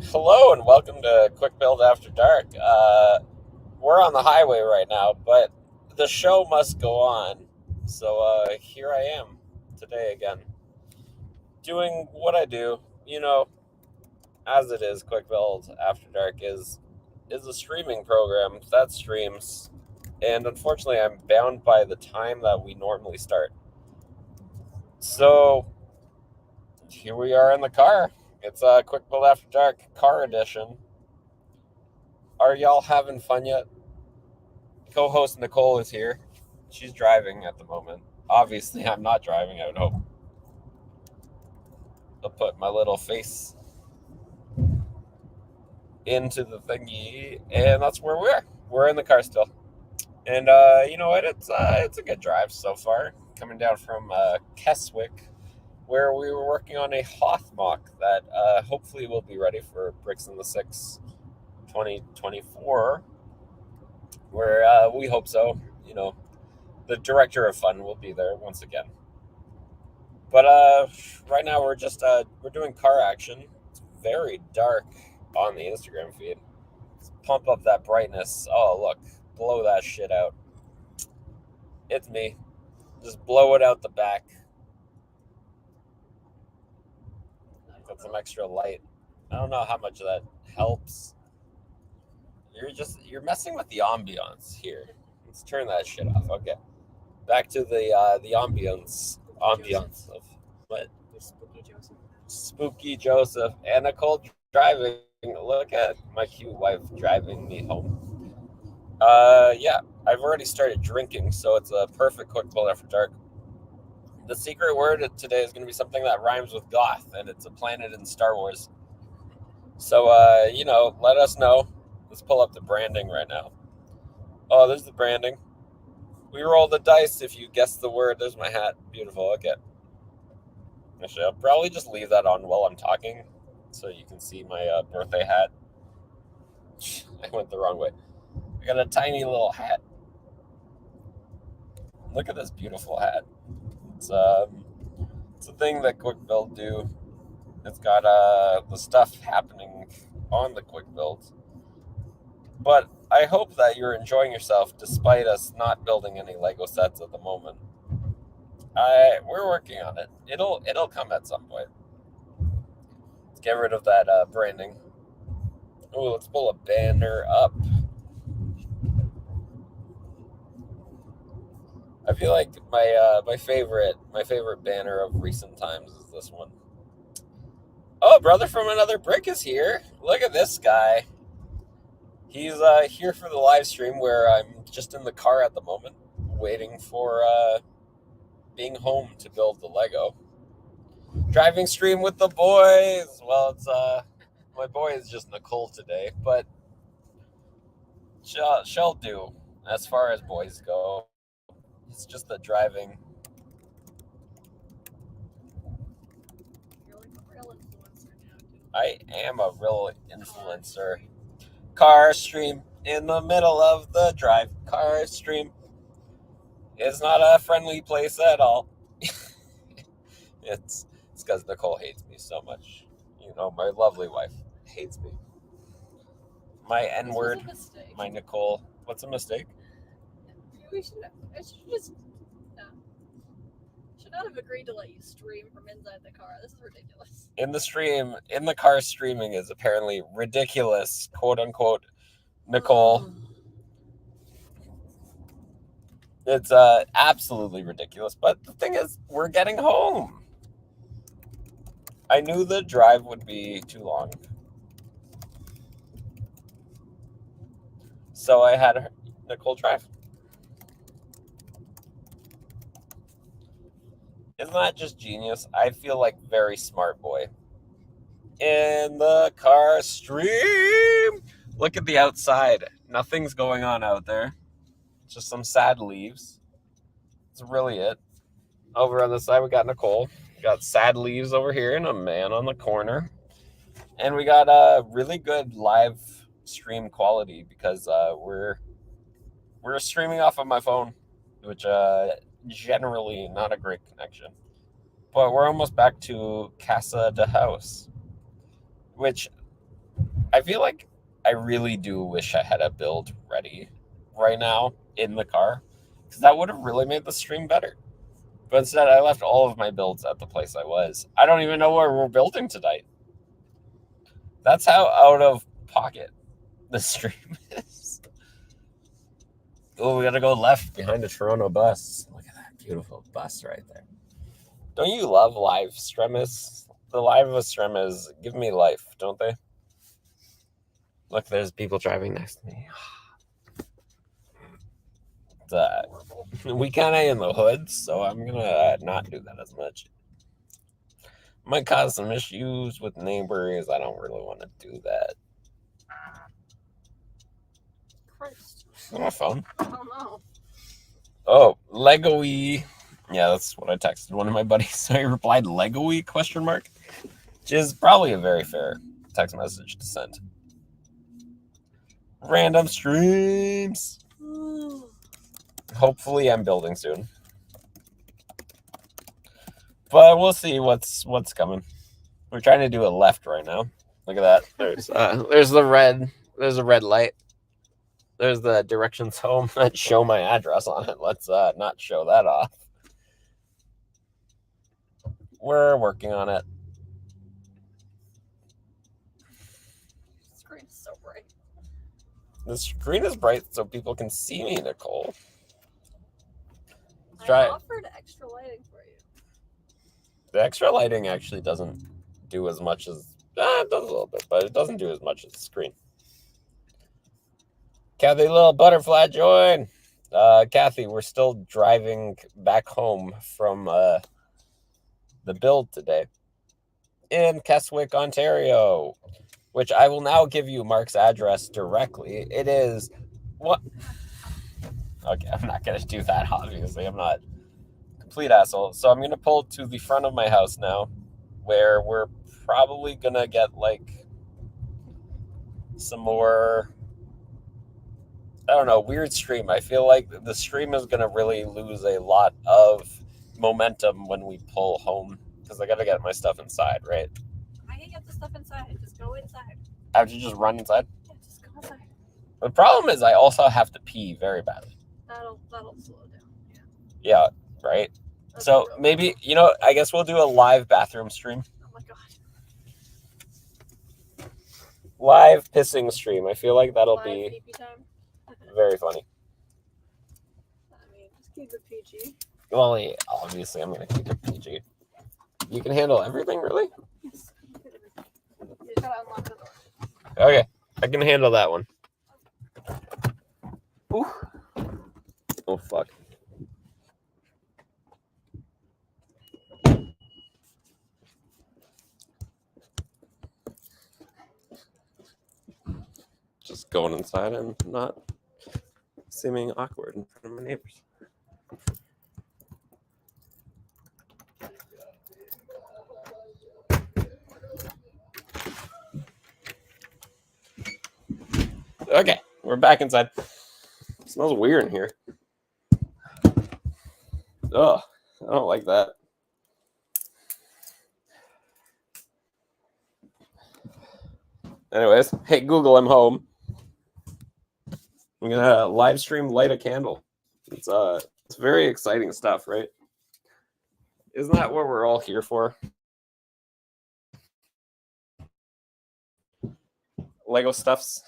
Hello and welcome to Quick Build After Dark. We're on the highway right now, but the show must go on. So here I am today again, doing what I do. You know, as it is, Quick Build After Dark is a streaming program that streams, and unfortunately, I'm bound by the time that we normally start. So here we are in the car. It's a Quick Build After Dark car edition. Are y'all having fun yet? Co-host Nicole is here. She's driving at the moment. Obviously, I'm not driving. I would hope. I'll put my little face into the thingy, and that's where we're. We're in the car still, and you know what? It's a good drive so far. Coming down from Keswick, where we were working on a Hoth mock that hopefully will be ready for Bricks in the Six 2024, where we hope so. You know, the director of fun will be there once again. But right now we're doing car action. It's very dark on the Instagram feed. Let's pump up that brightness. Oh look, blow that shit out. It's me. Just blow it out the back. Got some extra light. I don't know how much of that helps. You're messing with the ambiance here. Let's turn that shit off. Okay, back to the ambiance of what Spooky Joseph and Nicole driving. Look at my cute wife driving me home. Yeah, I've already started drinking, so it's a perfect quick pull after dark. The secret word today is going to be something that rhymes with goth, and it's a planet in Star Wars. So, let us know. Let's pull up the branding right now. Oh, there's the branding. We roll the dice if you guess the word. There's my hat. Beautiful. Okay. Actually, I'll probably just leave that on while I'm talking so you can see my birthday hat. I went the wrong way. I got a tiny little hat. Look at this beautiful hat. It's it's a thing that Quick Build do. It's got the stuff happening on the Quick Build. But I hope that you're enjoying yourself despite us not building any Lego sets at the moment. We're working on it. It'll come at some point. Let's get rid of that branding. Oh, let's pull a banner up. I feel like my favorite banner of recent times is this one. Oh, brother from another brick is here. Look at this guy. He's here for the live stream where I'm just in the car at the moment, waiting for being home to build the Lego. Driving stream with the boys. Well, it's my boy is just Nicole today, but she'll do as far as boys go. It's just the driving. I am a real influencer. Car stream in the middle of the drive. Car stream. It's not a friendly place at all. It's because Nicole hates me so much. You know, my lovely wife hates me. My N word, my Nicole. What's a mistake? We should. I should just. No. Should not have agreed to let you stream from inside the car. This is ridiculous. In the car streaming is apparently ridiculous, quote unquote, Nicole. It's absolutely ridiculous. But the thing is, we're getting home. I knew the drive would be too long. So I had Nicole drive. Isn't that just genius? I feel like very smart boy. In the car stream. Look at the outside. Nothing's going on out there. Just some sad leaves. That's really it. Over on the side, we got Nicole. We got sad leaves over here and a man on the corner. And we got a really good live stream quality because we're streaming off of my phone, which generally not a great connection. But we're almost back to Casa de House, which I feel like I really do wish I had a build ready right now in the car, because that would have really made the stream better. But instead, I left all of my builds at the place I was. I don't even know where we're building tonight. That's how out of pocket the stream is. Oh, we gotta go left behind the Toronto bus. Look at that beautiful bus right there. Don't you love live streamers? The live streamers give me life, don't they? Look, there's people driving next to me. We kind of in the hood, so I'm gonna not do that as much. Might cause some issues with neighbors. I don't really want to do that. Christ. Is that my phone? I don't know. Oh, Lego-y. Yeah, that's what I texted one of my buddies. So he replied Lego-y question mark, which is probably a very fair text message to send. Random streams. Hopefully I'm building soon. But we'll see what's coming. We're trying to do a left right now. Look at that. There's the red. There's a red light. There's the directions home that show my address on it. Let's not show that off. We're working on it. The screen is so bright. The screen is bright so people can see me, Nicole. I offered extra lighting for you. The extra lighting actually doesn't do as much as... it does a little bit, but it doesn't do as much as the screen. Kathy, little butterfly, join. Kathy, we're still driving back home from the build today in Keswick, Ontario, which I will now give you Mark's address directly. It is what? Okay, I'm not gonna do that. Obviously, I'm not a complete asshole. So I'm gonna pull to the front of my house now, where we're probably gonna get like some more. I don't know, weird stream. I feel like the stream is going to really lose a lot of momentum when we pull home, because I got to get my stuff inside, right? I can get the stuff inside. Just go inside. I have to just run inside? Yeah, just go inside. The problem is I also have to pee very badly. That'll slow it down. Yeah, right? That's so maybe, I guess we'll do a live bathroom stream. Oh my god. Live pissing stream. I feel like that'll Live be pee-pee time. very funny. I mean, just keep it PG. Well, yeah, obviously I'm going to keep it PG. You can handle everything, really? Yes. You just gotta unlock the door. Okay, I can handle that one. Ooh. Oh, fuck. Just going inside and not seeming awkward in front of my neighbors. Okay, we're back inside. It smells weird in here. Oh, I don't like that. Anyways, hey Google, I'm home. I'm gonna live stream light a candle. It's very exciting stuff, right? Isn't that what we're all here for? Lego stuffs.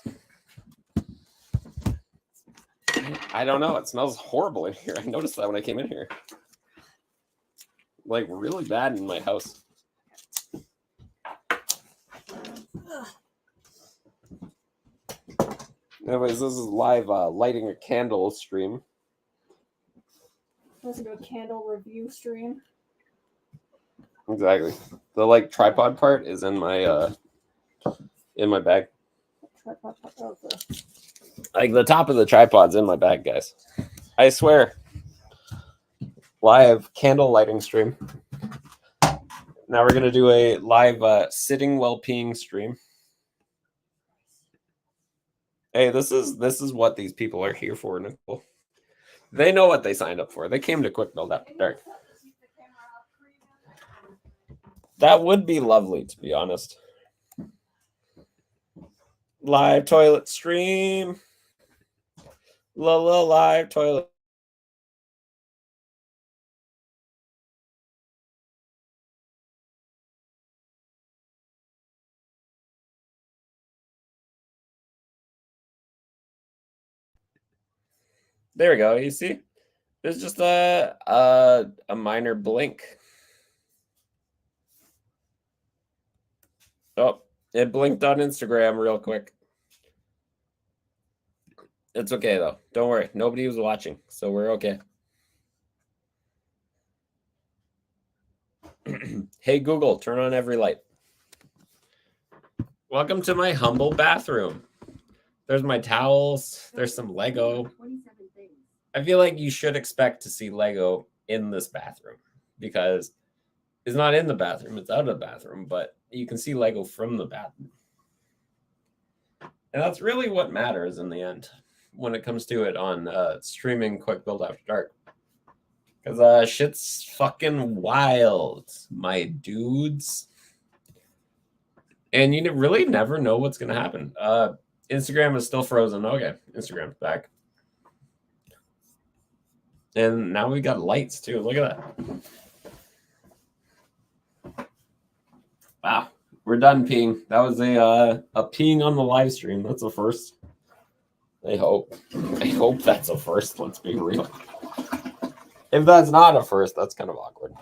I don't know. It smells horrible in here. I noticed that when I came in here. Like really bad in my house. Anyways, this is live lighting a candle stream. Let's do a candle review stream. Exactly. The tripod part is in my bag. Tripod. Like the top of the tripod's in my bag, guys. I swear. Live candle lighting stream. Now we're gonna do a live sitting while peeing stream. Hey, this is what these people are here for, Nicole. They know what they signed up for. They came to Quick Build After Dark. That would be lovely, to be honest. Live toilet stream. Live toilet. There we go. You see? There's just a minor blink. Oh, it blinked on Instagram real quick. It's okay though. Don't worry. Nobody was watching, so we're okay. Hey Google, turn on every light. Welcome to my humble bathroom. There's my towels. There's some Lego. I feel like you should expect to see Lego in this bathroom because it's not in the bathroom, it's out of the bathroom, but you can see Lego from the bathroom. And that's really what matters in the end when it comes to it on streaming Quick Build After Dark. Because shit's fucking wild, my dudes. And you really never know what's going to happen. Instagram is still frozen. Okay, Instagram's back. And now we got lights too. Look at that. Wow, we're done peeing. That was a peeing on the live stream. That's a first. I hope that's a first. Let's be real. If that's not a first, that's kind of awkward.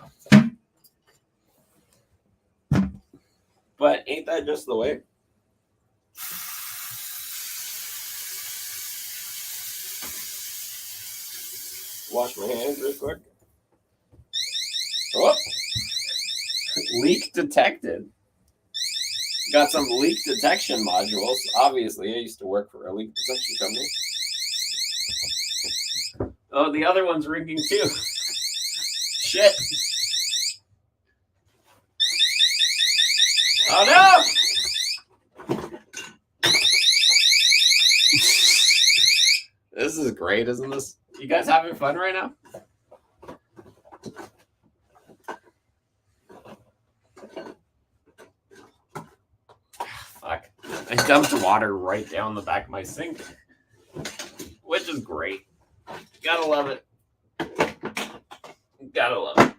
But ain't that just the way? Wash my hands real quick. Oh, leak detected. Got some leak detection modules. Obviously, I used to work for a leak detection company. Oh, the other one's ringing too. Shit. Oh no! This is great, isn't this? You guys having fun right now? Fuck. I dumped water right down the back of my sink, which is great. Gotta love it. Gotta love it.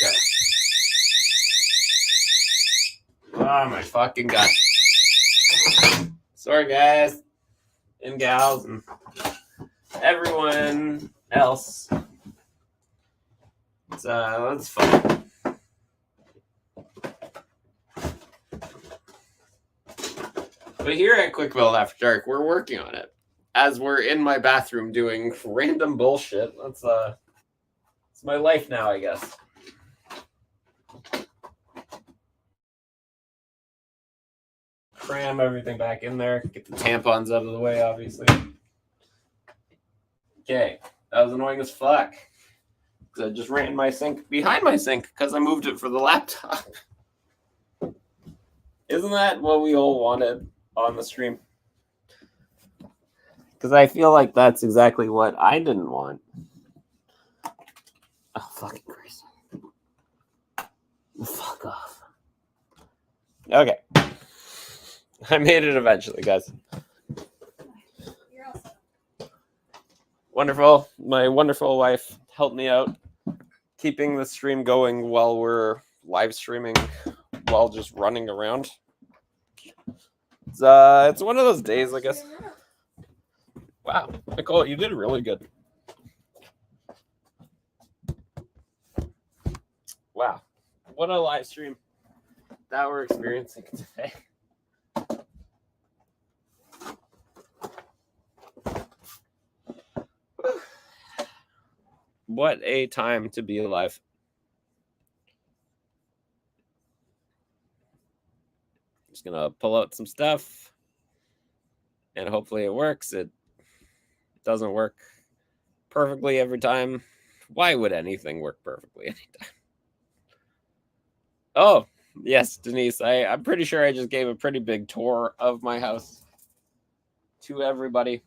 Yeah. Oh my fucking god. Sorry guys and gals and everyone else. That's fun. But here at Quick Build After Dark, we're working on it. As we're in my bathroom doing random bullshit. That's it's my life now, I guess. Cram everything back in there. Get the tampons out of the way, obviously. Okay, that was annoying as fuck. I just ran my sink behind my sink because I moved it for the laptop. Isn't that what we all wanted on the stream? Because I feel like that's exactly what I didn't want. Oh, fucking Christ. Fuck off. Okay. I made it eventually, guys. Wonderful. My wonderful wife helped me out, keeping the stream going while we're live streaming, while just running around. It's one of those days, I guess. Wow, Nicole, you did really good. Wow, what a live stream that we're experiencing today. What a time to be alive. Just gonna pull out some stuff and hopefully it works. It doesn't work perfectly every time. Why would anything work perfectly anytime? Oh, yes, Denise. I'm pretty sure I just gave a pretty big tour of my house to everybody.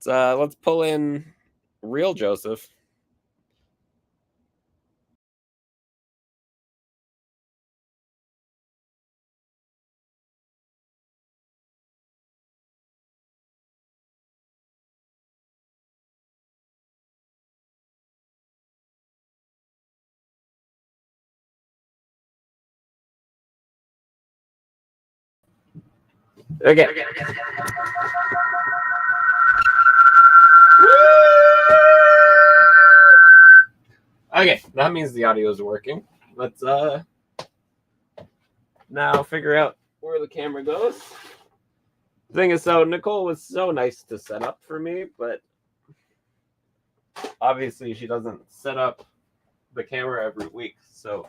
So let's pull in real Joseph. Okay. Okay, that means the audio is working. Let's now figure out where the camera goes. The thing is, so Nicole was so nice to set up for me, but obviously she doesn't set up the camera every week, so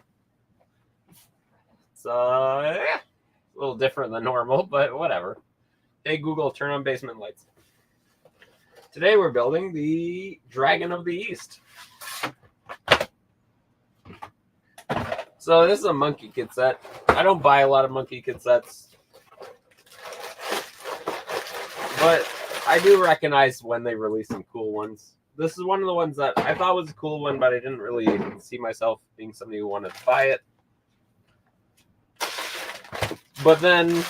it's yeah, a little different than normal, but whatever. Hey Google, turn on basement lights. Today we're building the Dragon of the East. So this is a Monkey Kid set. I don't buy a lot of Monkey Kid sets, but I do recognize when they release some cool ones. This is one of the ones that I thought was a cool one, but I didn't really see myself being somebody who wanted to buy it. But then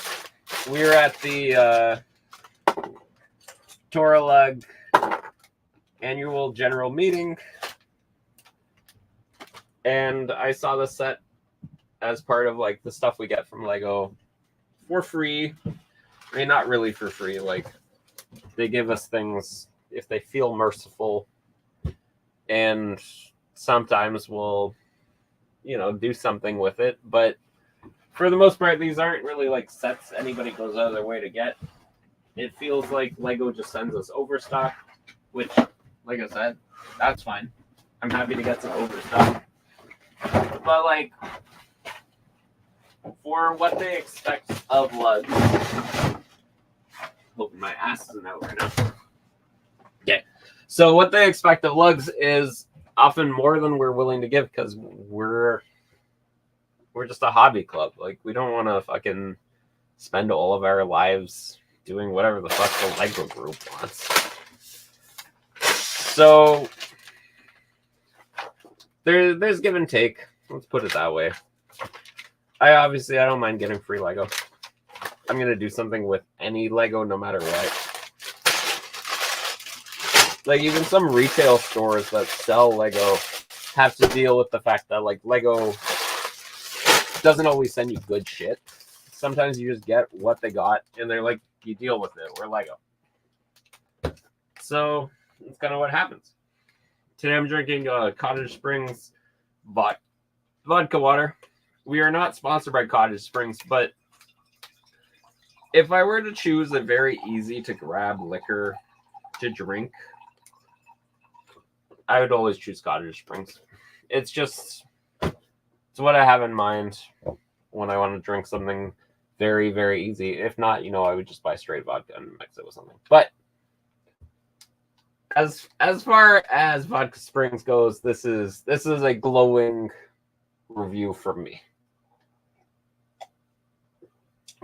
we were at the Toralug annual general meeting, and I saw the set as part of like the stuff we get from Lego for free. I mean, not really for free. Like they give us things if they feel merciful, and sometimes we'll, do something with it. But for the most part, these aren't really like sets anybody goes out of their way to get. It feels like Lego just sends us overstock, which, like I said, that's fine. I'm happy to get some overstock. But like, for what they expect of lugs, hoping my ass isn't out right now. Okay. So what they expect of lugs is often more than we're willing to give, because we're just a hobby club. Like, we don't want to fucking spend all of our lives doing whatever the fuck the Lego group wants. So there's give and take. Let's put it that way. I don't mind getting free Lego. I'm gonna do something with any Lego, no matter what. Like, even some retail stores that sell Lego have to deal with the fact that like Lego doesn't always send you good shit. Sometimes you just get what they got, and they're like, you deal with it. We're Lego. So that's kind of what happens. Today I'm drinking Cottage Springs vodka water. We are not sponsored by Cottage Springs, but if I were to choose a very easy to grab liquor to drink, I would always choose Cottage Springs. It's what I have in mind when I want to drink something very, very easy. If not, I would just buy straight vodka and mix it with something. But as far as Vodka Springs goes, this is a glowing review from me.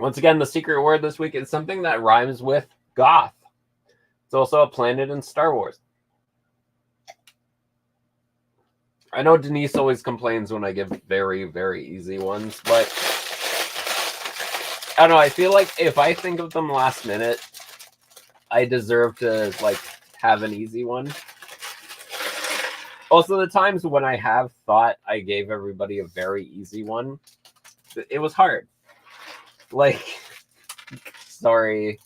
Once again, the secret word this week is something that rhymes with goth. It's also a planet in Star Wars. I know Denise always complains when I give very, very easy ones, but I don't know. I feel like if I think of them last minute, I deserve to like have an easy one. Also, the times when I have thought I gave everybody a very easy one, it was hard. Like, sorry,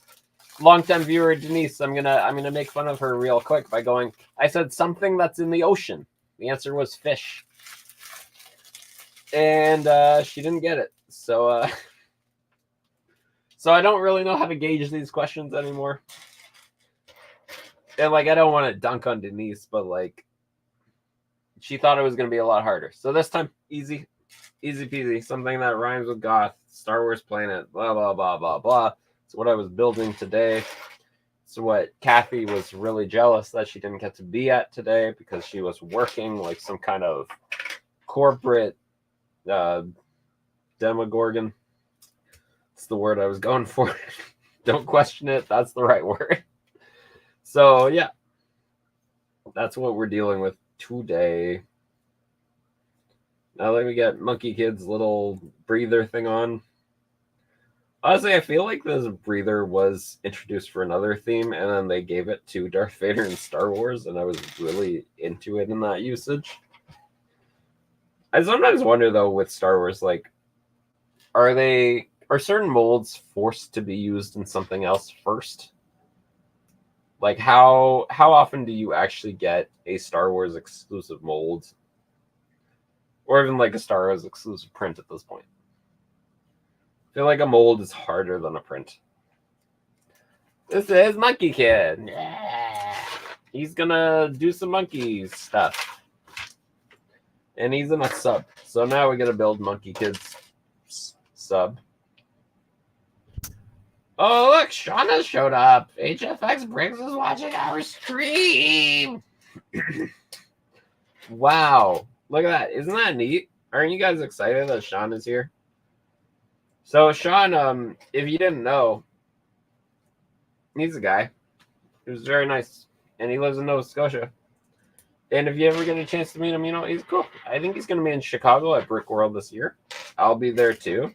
longtime viewer Denise, I'm gonna make fun of her real quick by going, I said something that's in the ocean. The answer was fish, and she didn't get it. So I don't really know how to gauge these questions anymore. And like, I don't want to dunk on Denise, but like, she thought it was going to be a lot harder. So this time, easy peasy. Something that rhymes with goth, Star Wars planet, blah, blah, blah, blah, blah. It's what I was building today. It's what Kathy was really jealous that she didn't get to be at today, because she was working like some kind of corporate demogorgon. It's the word I was going for. Don't question it. That's the right word. So yeah, that's what we're dealing with today. Now let me get Monkey Kid's little breather thing on. Honestly, I feel like this breather was introduced for another theme, and then they gave it to Darth Vader in Star Wars, and I was really into it in that usage. I sometimes wonder, though, with Star Wars, like, are they are certain molds forced to be used in something else first? Like how often do you actually get a Star Wars exclusive mold, or even like a Star Wars exclusive print at this point? I feel like a mold is harder than a print. This is Monkey Kid. Yeah. He's gonna do some monkey stuff. And he's in a sub. So now we gotta build Monkey Kid's sub. Oh, look, Shauna showed up. HFX Briggs is watching our stream. Wow. Look at that. Isn't that neat? Aren't you guys excited that Sean is here? So Sean, if you didn't know, he's a guy who's very nice. And he lives in Nova Scotia. And if you ever get a chance to meet him, he's cool. I think he's going to be in Chicago at Brick World this year. I'll be there too.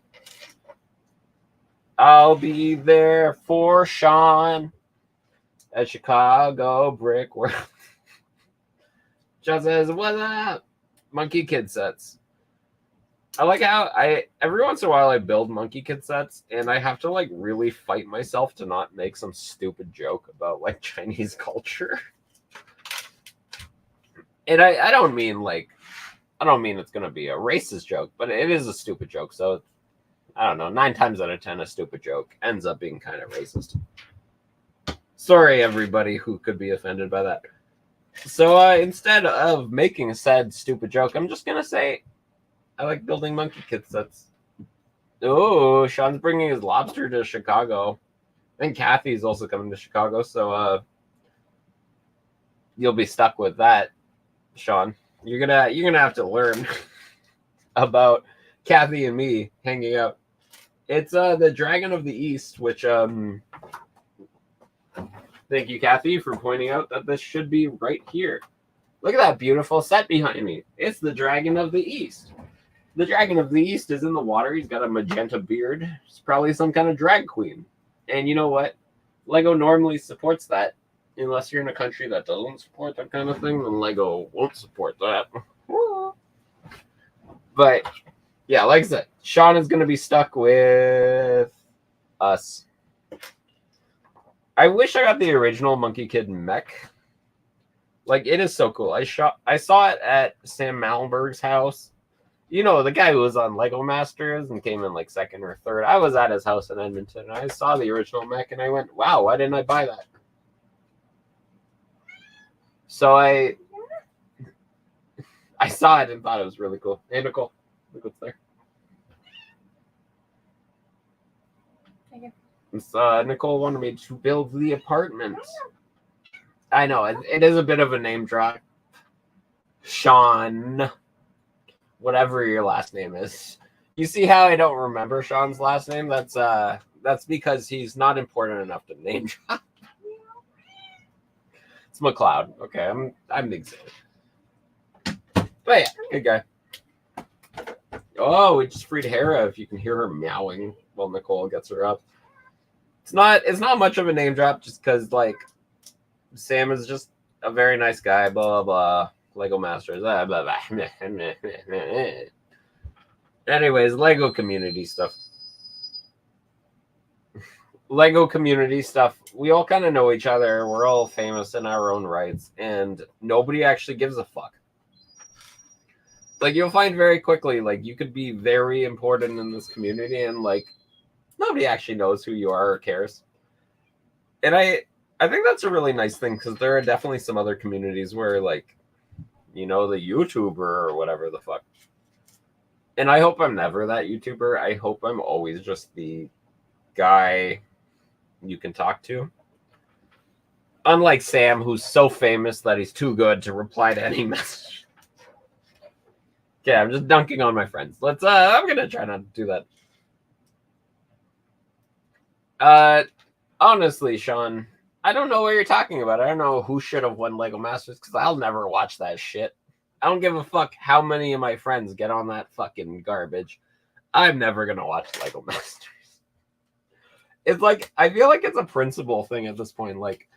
I'll be there for Sean at Chicago Brick World. John says, "What's up?" Monkey Kid sets. I like how every once in a while I build Monkey Kid sets, and I have to like really fight myself to not make some stupid joke about like Chinese culture. And I don't mean it's gonna be a racist joke, but it is a stupid joke. So I don't know, 9 times out of 10, a stupid joke ends up being kind of racist. Sorry, everybody who could be offended by that. So instead of making a sad, stupid joke, I'm just gonna say I like building Monkey Kid sets. Oh, Sean's bringing his lobster to Chicago. I think Kathy's also coming to Chicago, so you'll be stuck with that, Sean. You're gonna have to learn about Kathy and me hanging out. It's the Dragon of the East, which thank you, Kathy, for pointing out that this should be right here. Look at that beautiful set behind me. It's the Dragon of the East. The Dragon of the East is in the water. He's got a magenta beard. He's probably some kind of drag queen. And you know what? Lego normally supports that. Unless you're in a country that doesn't support that kind of thing, then Lego won't support that. But yeah, like I said, Sean is going to be stuck with us. I wish I got the original Monkey Kid mech. Like, it is so cool. I saw it at Sam Malmberg's house. The guy who was on Lego Masters and came in like second or third. I was at his house in Edmonton, and I saw the original mech, and I went, wow, why didn't I buy that? So I saw it and thought it was really cool. Hey, Nicole, look what's there. Thank you. Nicole wanted me to build the apartment. I know, it is a bit of a name drop. Sean, whatever your last name is. You see how I don't remember Sean's last name? That's because he's not important enough to name drop. It's McLeod. Okay, I'm the example. But yeah, good guy. Oh, we just freed Hera. If you can hear her meowing while Nicole gets her up. It's not much of a name drop, just because like Sam is just a very nice guy. Blah blah blah. Lego Masters. Blah blah blah. Anyways, Lego community stuff. Lego community stuff. We all kind of know each other. We're all famous in our own rights, and nobody actually gives a fuck. Like, you'll find very quickly, like, you could be very important in this community, and like nobody actually knows who you are or cares. And I think that's a really nice thing, because there are definitely some other communities where, like, the YouTuber or whatever the fuck. And I hope I'm never that YouTuber. I hope I'm always just the guy you can talk to. Unlike Sam, who's so famous that he's too good to reply to any message. Okay, I'm just dunking on my friends. I'm gonna try not to do that. Honestly, Sean, I don't know what you're talking about. I don't know who should have won Lego Masters, because I'll never watch that shit. I don't give a fuck how many of my friends get on that fucking garbage. I'm never gonna watch Lego Masters. It's like, I feel like it's a principle thing at this point. Like,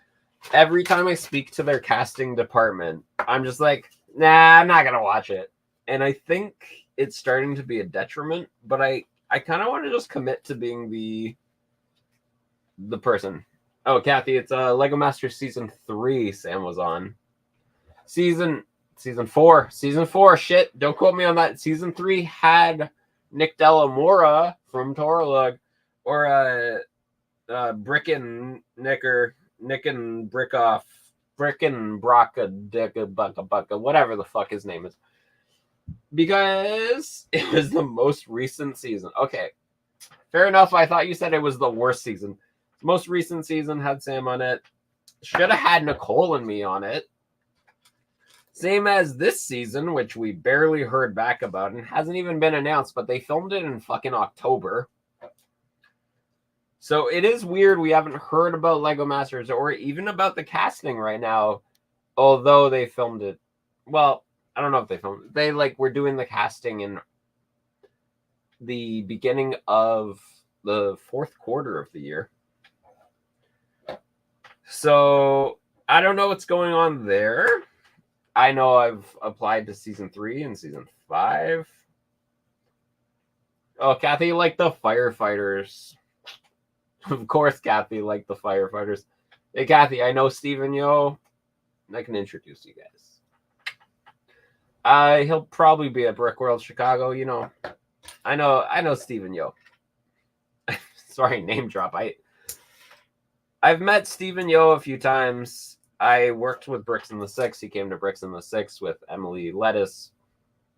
every time I speak to their casting department, I'm just like, nah, I'm not gonna watch it. And I think it's starting to be a detriment, but I I kind of want to just commit to being the person. Oh, Kathy, it's Lego Masters season 3. Sam was on season 4. Season 4. Shit, don't quote me on that. Season 3 had Nick Delamora from Toralug, or Brickin Nick and Brickoff, Brickin Brocka Dicka Bucka Bucka, whatever the fuck his name is, because it was the most recent season. Okay, fair enough. I thought you said it was the worst season. The most recent season had Sam on it. Should have had Nicole and me on it. Same as this season, which we barely heard back about and hasn't even been announced, but they filmed it in fucking October. So it is weird we haven't heard about Lego Masters or even about the casting right now, although they filmed it. Well, I don't know if they filmed it. They were doing the casting in the beginning of the 4th quarter of the year. So I don't know what's going on there. I know I've applied to season 3 and season 5. Oh, Kathy liked the firefighters. Of course, Kathy liked the firefighters. Hey, Kathy, I know Stephen Yo. I can introduce you guys. He'll probably be at Brick World Chicago. You know, I know Stephen Yo. Sorry, name drop. I've met Stephen Yo a few times. I worked with Bricks in the Six. He came to Bricks in the Six with Emily Lettuce.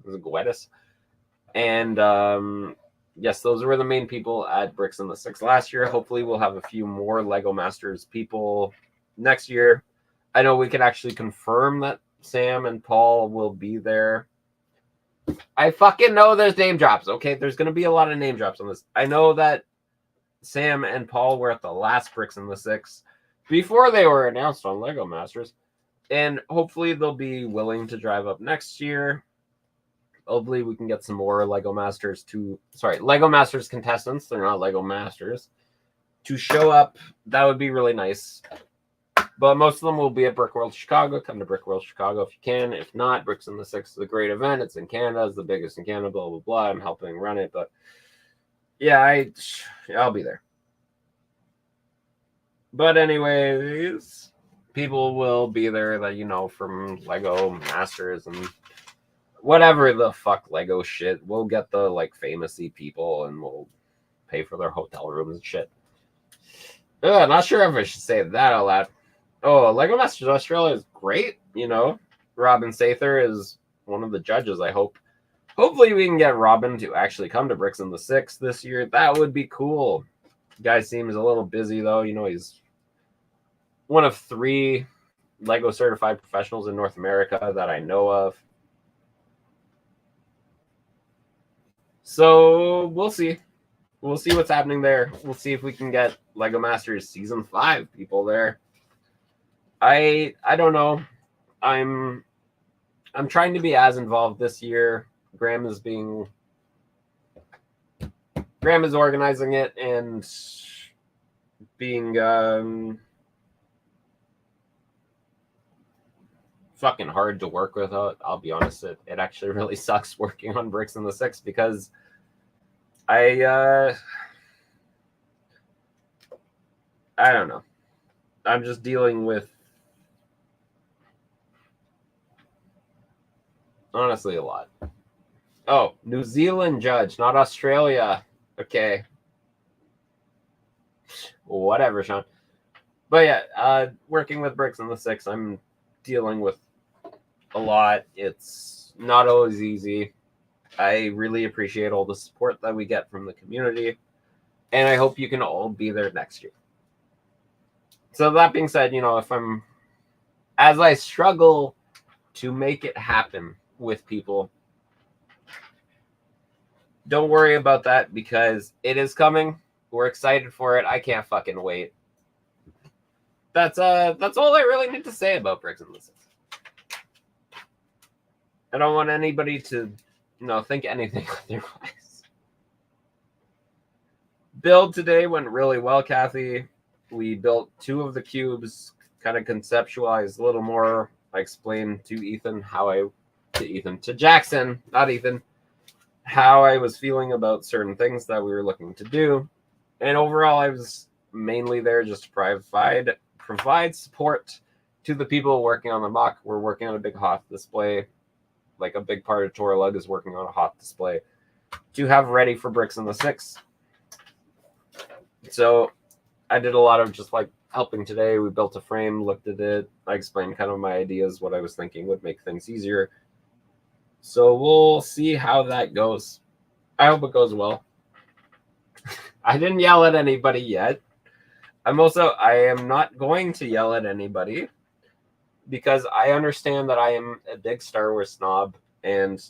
Was it Guedes? And yes, those were the main people at Bricks in the Six last year. Hopefully we'll have a few more Lego Masters people next year. I know we can actually confirm that Sam and Paul will be there. I fucking know there's name drops, okay? There's going to be a lot of name drops on this. I know that Sam and Paul were at the last Bricks in the Six before they were announced on Lego Masters. And hopefully they'll be willing to drive up next year. Hopefully we can get some more Lego Masters contestants. They're not Lego Masters to show up. That would be really nice. But most of them will be at Brick World Chicago. Come to Brick World Chicago if you can. If not, Bricks in the Six is a great event. It's in Canada. It's the biggest in Canada, blah, blah, blah. I'm helping run it. But yeah, I'll be there. But anyways, people will be there that you know from Lego Masters and whatever the fuck Lego shit. We'll get the famousy people and we'll pay for their hotel rooms and shit. Not sure if I should say that out loud. Oh, Lego Masters Australia is great. You know, Robin Sather is one of the judges. I hope. Hopefully we can get Robin to actually come to Bricks in the Six this year. That would be cool. Guy seems a little busy though. You know, he's one of 3 Lego certified professionals in North America that I know of. So we'll see. We'll see what's happening there. We'll see if we can get Lego Masters Season 5 people there. I don't know. I'm trying to be as involved this year. Graham is organizing it and being fucking hard to work with. I'll be honest. It actually really sucks working on Bricks in the Six because I don't know. I'm just dealing with honestly a lot. Oh, New Zealand judge, not Australia. Okay. Whatever, Sean. But yeah, working with Bricks in the Six, I'm dealing with a lot. It's not always easy. I really appreciate all the support that we get from the community. And I hope you can all be there next year. So that being said, you know, as I struggle to make it happen with people, don't worry about that because it is coming. We're excited for it. I can't fucking wait. That's all I really need to say about Bricks in the Six. I don't want anybody to, think anything otherwise. Build today went really well, Kathy. We built 2 of the cubes, kind of conceptualized a little more. I explained to Jackson, not Ethan, how I was feeling about certain things that we were looking to do. And overall, I was mainly there just to provide support to the people working on the mock. We're working on a big Hoth display. Like a big part of Toralug is working on a Hoth display to have ready for Bricks in the 6. So I did a lot of just like helping today. We built a frame, looked at it. I explained kind of my ideas, what I was thinking would make things easier. So we'll see how that goes. I hope it goes well. I didn't yell at anybody yet. I am not going to yell at anybody because I understand that I am a big Star Wars snob and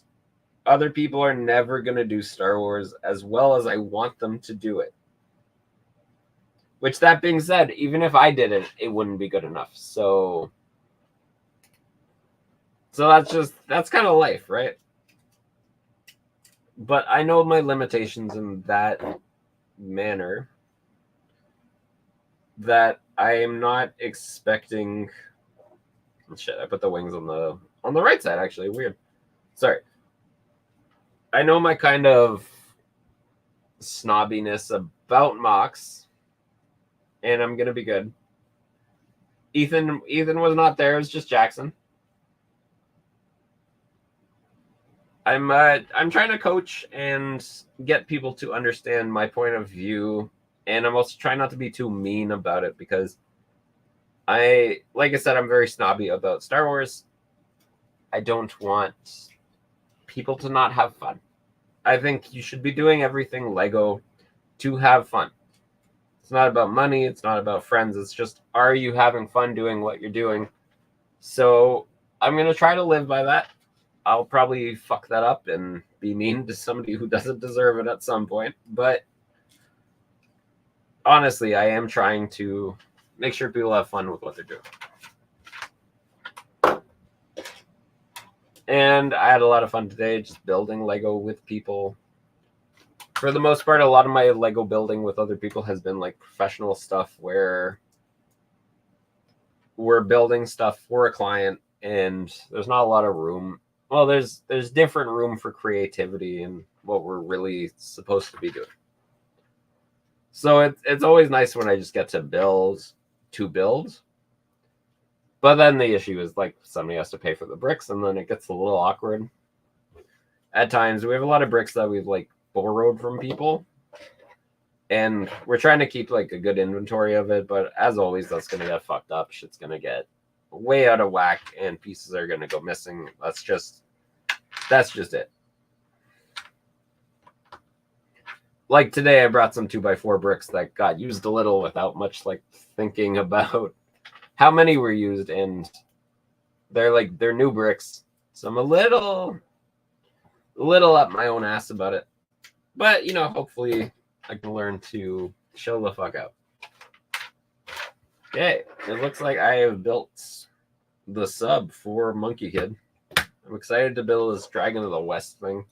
other people are never going to do Star Wars as well as I want them to do it. Which, that being said, even if I did it, it wouldn't be good enough. So that's kind of life, right? But I know my limitations in that manner, that I am not expecting. Shit, I put the wings on the right side, actually. Weird. Sorry. I know my kind of snobbiness about mocks, and I'm gonna be good. Ethan was not there. It was just Jackson. I'm trying to coach and get people to understand my point of view, and I'm also trying not to be too mean about it because like I said, I'm very snobby about Star Wars. I don't want people to not have fun. I think you should be doing everything Lego to have fun. It's not about money. It's not about friends. It's just, are you having fun doing what you're doing? So I'm going to try to live by that. I'll probably fuck that up and be mean to somebody who doesn't deserve it at some point. But honestly, I am trying to make sure people have fun with what they're doing. And I had a lot of fun today just building Lego with people. For the most part, a lot of my Lego building with other people has been like professional stuff where we're building stuff for a client and there's not a lot of room. Well, there's different room for creativity and what we're really supposed to be doing. So it's always nice when I just get to build. But then the issue is like somebody has to pay for the bricks and then it gets a little awkward. At times we have a lot of bricks that we've like borrowed from people and we're trying to keep like a good inventory of it, but as always that's going to get fucked up. Shit's going to get way out of whack and pieces are going to go missing. That's just it. Like today I brought some 2x4 bricks that got used a little without much like thinking about how many were used, and they're new bricks. So I'm a little up my own ass about it. But hopefully I can learn to chill the fuck out. Okay, it looks like I have built the sub for Monkey Kid. I'm excited to build this Dragon of the West thing.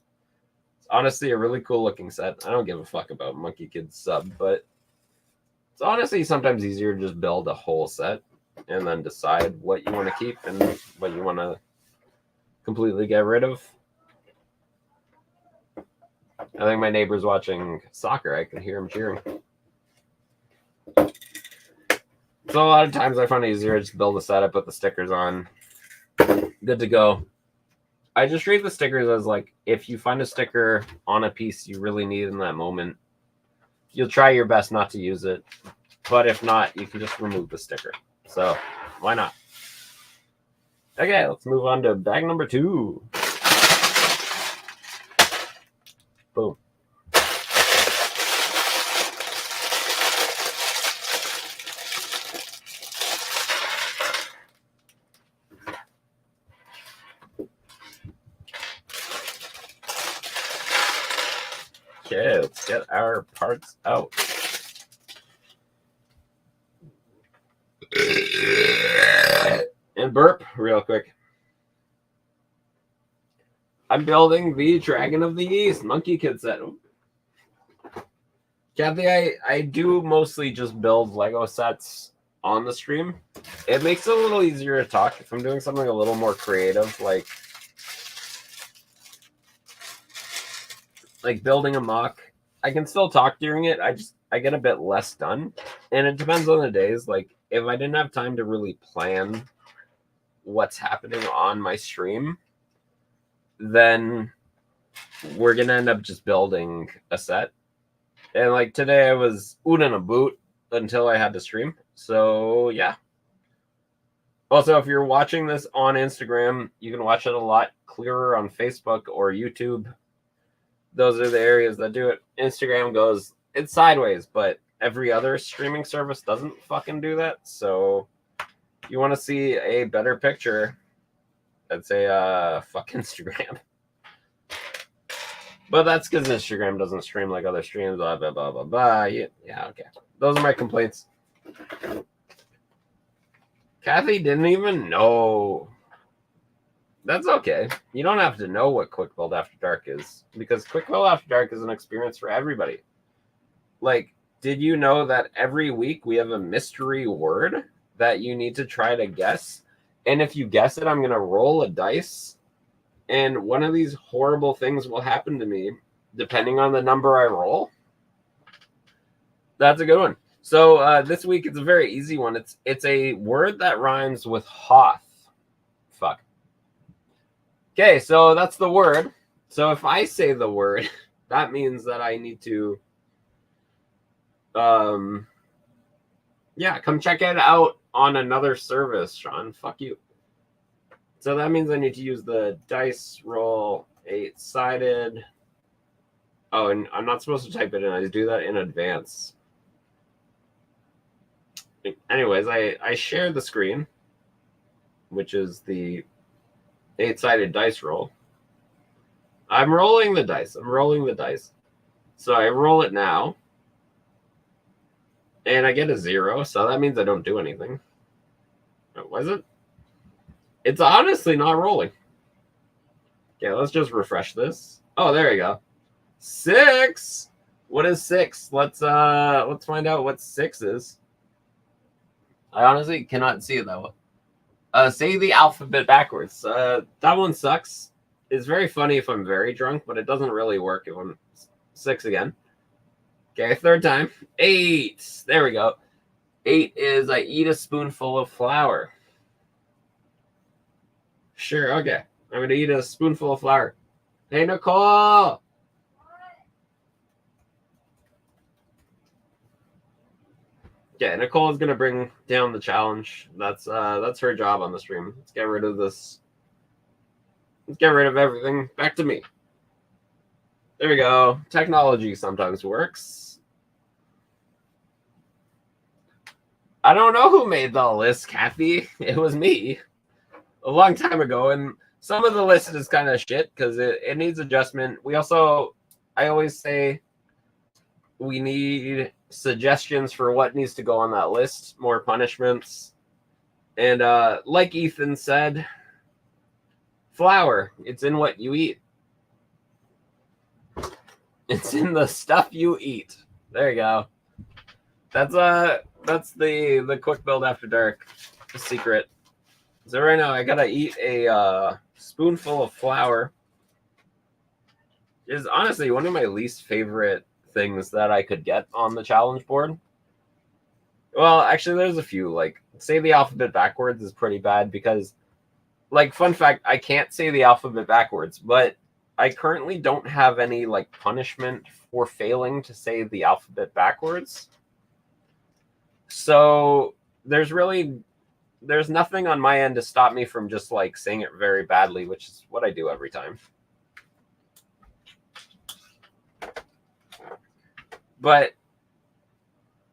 It's honestly a really cool looking set. I don't give a fuck about Monkey Kid's sub, but it's honestly sometimes easier to just build a whole set and then decide what you want to keep and what you want to completely get rid of. I think my neighbor's watching soccer. I can hear him cheering. So a lot of times I find it easier to just build a set. I put the stickers on. Good to go. I just treat the stickers as like, if you find a sticker on a piece you really need in that moment, you'll try your best not to use it. But if not, you can just remove the sticker. So why not? Okay, let's move on to bag number 2. Boom. Okay, let's get our parts out. And burp real quick. I'm building the Dragon of the East Monkey Kid set. Kathy, I do mostly just build Lego sets on the stream. It makes it a little easier to talk if I'm doing something a little more creative, like like building a mock, I can still talk during it. I get a bit less done, and it depends on the days. Like if I didn't have time to really plan what's happening on my stream, then we're gonna end up just building a set. And like today I was oot in a boot until I had to stream. So yeah. Also, if you're watching this on Instagram, you can watch it a lot clearer on Facebook or YouTube. Those are the areas that do it. Instagram goes, it's sideways, but every other streaming service doesn't fucking do that. So you want to see a better picture, I'd say fuck Instagram. But that's because Instagram doesn't stream like other streams, blah, blah, blah, blah, blah. Yeah, okay. Those are my complaints. Kathy didn't even know. That's okay. You don't have to know what Quick Build After Dark is, because Quick Build After Dark is an experience for everybody. Like, did you know that every week we have a mystery word that you need to try to guess? And if you guess it, I'm going to roll a dice, and one of these horrible things will happen to me depending on the number I roll. That's a good one. So this week it's a very easy one. It's a word that rhymes with Hoth. Fuck. Okay, so that's the word. So if I say the word, that means that I need to yeah, come check it out on another service, Sean. Fuck you. So that means I need to use the dice roll 8-sided. Oh, and I'm not supposed to type it in. I do that in advance. Anyways, I share the screen, which is the 8-sided dice roll. I'm rolling the dice. So I roll it now. And I get a 0, so that means I don't do anything. Oh, was it? It's honestly not rolling. Okay, let's just refresh this. Oh, there you go. 6. What is 6? Let's find out what 6 is. I honestly cannot see it that well. Say the alphabet backwards. That one sucks. It's very funny if I'm very drunk, but it doesn't really work if I'm 6 again. Okay, third time. 8. There we go. 8 is I eat a spoonful of flour. Sure, okay. I'm going to eat a spoonful of flour. Hey, Nicole! Okay, Nicole is going to bring down the challenge. That's her job on the stream. Let's get rid of this. Let's get rid of everything. Back to me. There we go. Technology sometimes works. I don't know who made the list, Kathy. It was me a long time ago, and some of the list is kind of shit because it needs adjustment. I always say we need suggestions for what needs to go on that list, more punishments. And like Ethan said, flour, it's in what you eat. It's in the stuff you eat. There you go. That's the Quick Build After Dark secret. So right now I gotta eat a spoonful of flour. Is honestly one of my least favorite things that I could get on the challenge board. Well, actually, there's a few. Like, say the alphabet backwards is pretty bad because, like, fun fact, I can't say the alphabet backwards, but I currently don't have any, like, punishment for failing to say the alphabet backwards. So there's nothing on my end to stop me from just, like, saying it very badly, which is what I do every time. But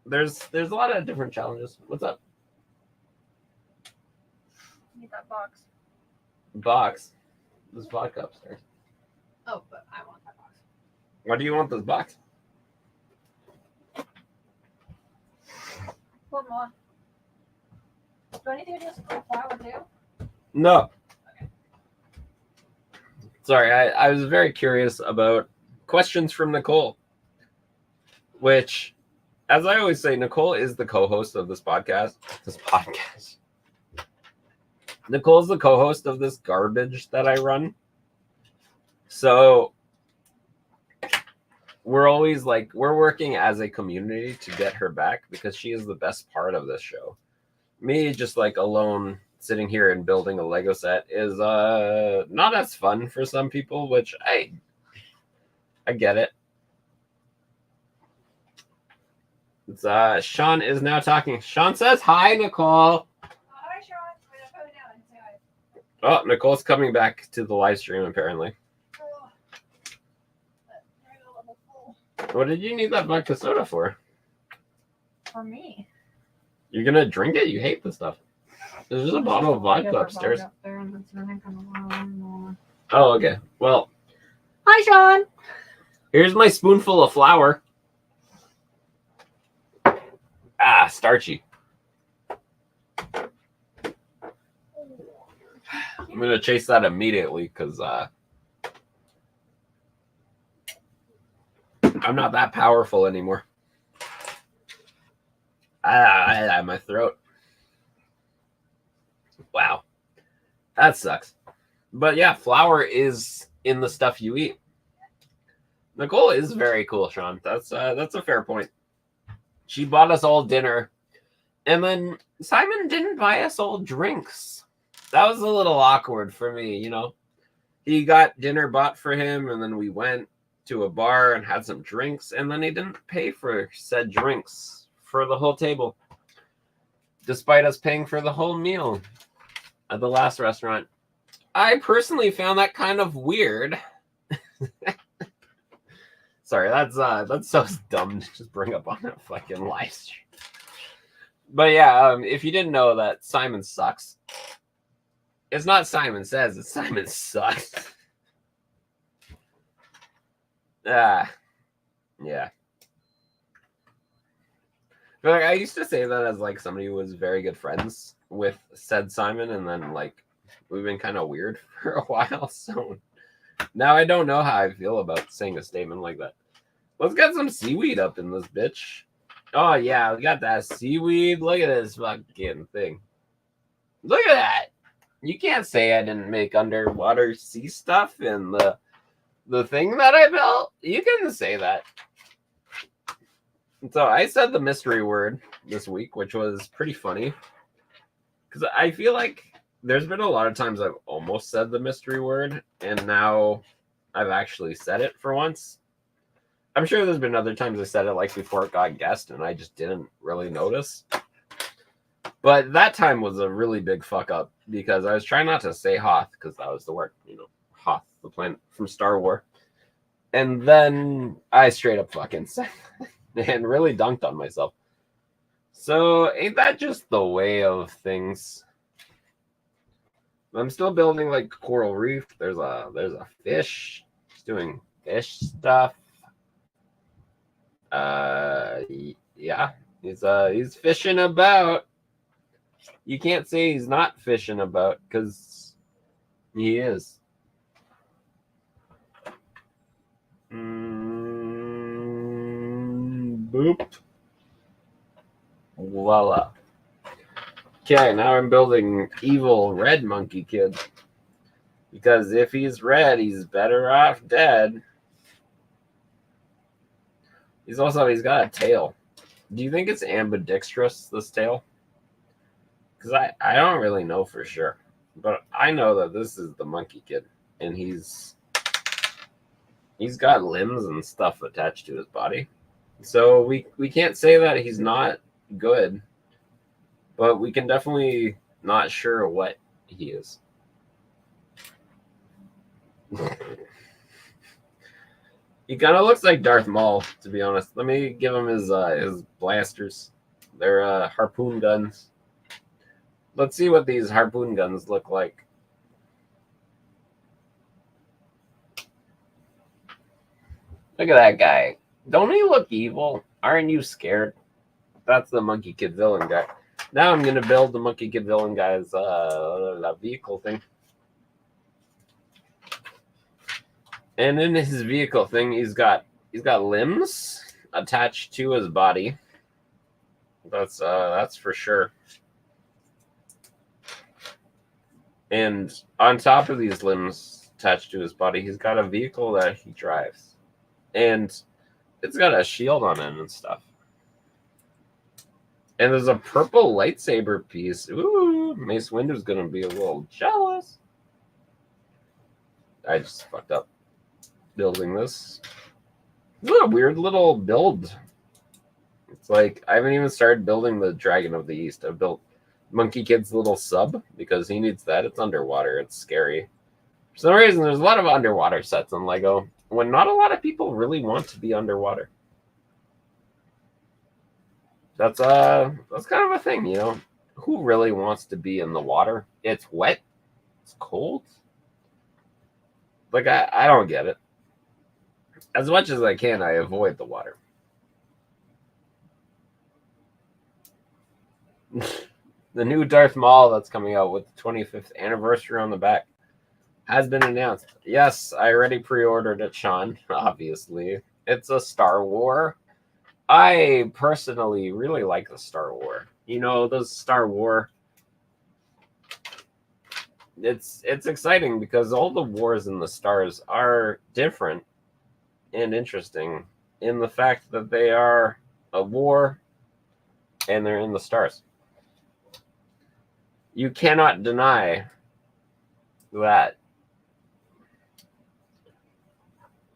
there's a lot of different challenges. What's up? Need that box. Box? There's vodka upstairs. Oh, but I want that box. Why do you want this box? One more. Do I need to do some flour too? No. Okay. Sorry, I was very curious about questions from Nicole. Which, as I always say, Nicole is the co-host of this podcast. Nicole's the co-host of this garbage that I run. So, we're always like, we're working as a community to get her back because she is the best part of this show. Me just like alone sitting here and building a Lego set is not as fun for some people, which I get it. It's Sean is now talking. Sean says hi, Nicole. Hi, Sean. Wait, I'm coming down and say hi. Oh, Nicole's coming back to the live stream apparently. Oh. I'm a little full. What did you need that vodka soda for? For me. You're gonna drink it? You hate this stuff. There's just a bottle of vodka upstairs. Up there and it's really kind Oh, okay. Well, hi, Sean. here's my spoonful of flour. Ah, starchy. I'm gonna chase that immediately because I'm not that powerful anymore. My throat. Wow, that sucks. But yeah, flour is in the stuff you eat. Nicole is very cool, Sean. That's a fair point. She bought us all dinner, and then Simon didn't buy us all drinks. That was a little awkward for me, you know. He got dinner bought for him, and then we went to a bar and had some drinks, and then he didn't pay for said drinks for the whole table, despite us paying for the whole meal at the last restaurant. I personally found that kind of weird. Sorry, that's so dumb to just bring up on a fucking live stream. But yeah, if you didn't know that Simon sucks, it's not Simon says, it's Simon sucks. Yeah. But like, I used to say that as like somebody who was very good friends with said Simon, and then like we've been kind of weird for a while, so now I don't know how I feel about saying a statement like that. Let's get some seaweed up in this bitch. Oh yeah, we got that seaweed. Look at this fucking thing. Look at that. You can't say I didn't make underwater sea stuff in the thing that I built. You can say that. So I said the mystery word this week, which was pretty funny. Because I feel like there's been a lot of times I've almost said the mystery word, and now I've actually said it for once. I'm sure there's been other times I said it like before it got guessed, and I just didn't really notice. But that time was a really big fuck up because I was trying not to say Hoth because that was the word, you know, Hoth, the planet from Star Wars. And then I straight up fucking said it and really dunked on myself. So ain't that just the way of things? I'm still building like coral reef. There's a fish. He's doing fish stuff. Yeah, he's fishing about. You can't say he's not fishing about because he is. Boop. Voila. Okay, now I'm building evil red monkey kid. Because if he's red, he's better off dead. He's got a tail. Do you think it's ambidextrous, this tail? Because I don't really know for sure. But I know that this is the monkey kid. And he's got limbs and stuff attached to his body. So we can't say that he's not good. But we can definitely not sure what he is. He kind of looks like Darth Maul, to be honest. Let me give him his blasters. They're harpoon guns. Let's see what these harpoon guns look like. Look at that guy. Don't he look evil? Aren't you scared? That's the Monkey Kid villain guy. Now I'm going to build the Monkey Kid villain guy's vehicle thing. And in his vehicle thing, he's got limbs attached to his body. That's for sure. And on top of these limbs attached to his body, he's got a vehicle that he drives. And It's got a shield on it and stuff. And there's a purple lightsaber piece. Ooh, Mace Windu's gonna be a little jealous. I just fucked up building this. This is a weird little build. It's like I haven't even started building the Dragon of the East. I've built Monkey Kid's little sub because he needs that. It's underwater. It's scary. For some reason, there's a lot of underwater sets on Lego when not a lot of people really want to be underwater. That's kind of a thing, you know. Who really wants to be in the water? It's wet. It's cold. Like I don't get it. As much as I can, I avoid the water. The new Darth Maul that's coming out with the 25th anniversary on the back has been announced. Yes, I already pre-ordered it, Sean, obviously. It's a Star Wars. I personally really like the Star Wars. You know, those Star Wars. It's exciting because all the wars in the stars are different and interesting in the fact that they are a war and they're in the stars. You cannot deny that.